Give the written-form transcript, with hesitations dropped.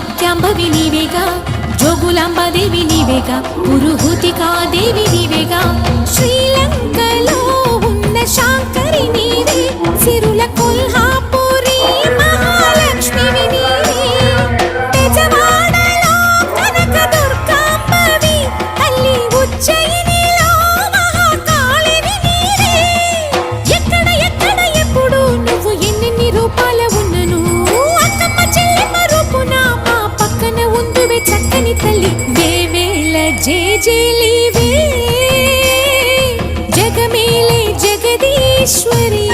కామాఖ్యాంబవి నీవేగా, జోగులాంబాదేవి నీవేగా, పురుహూతికాదేవి నీవేగా, శ్రీలంకలో ఉన్న శాంకరి నీవే, సిరుల కొల్హాపురి మహాలక్ష్మివి నీవే, బెజవాడలో కనక దుర్గాంబవి, తల్లి ఉజ్జయినిలో మహాకాళివి నీవే. ఎక్కడ ఎక్కడ ఎప్పుడు నువ్వు ఎన్నెన్ని రూపాల ఉన్నను, అక్కమ్మ చెల్లెమ్మ రూపున మా పక్కన ఉందువే చక్కని తల్లి. వేవేల జేజేలివే, జగమేలే జగదీశ్వరి.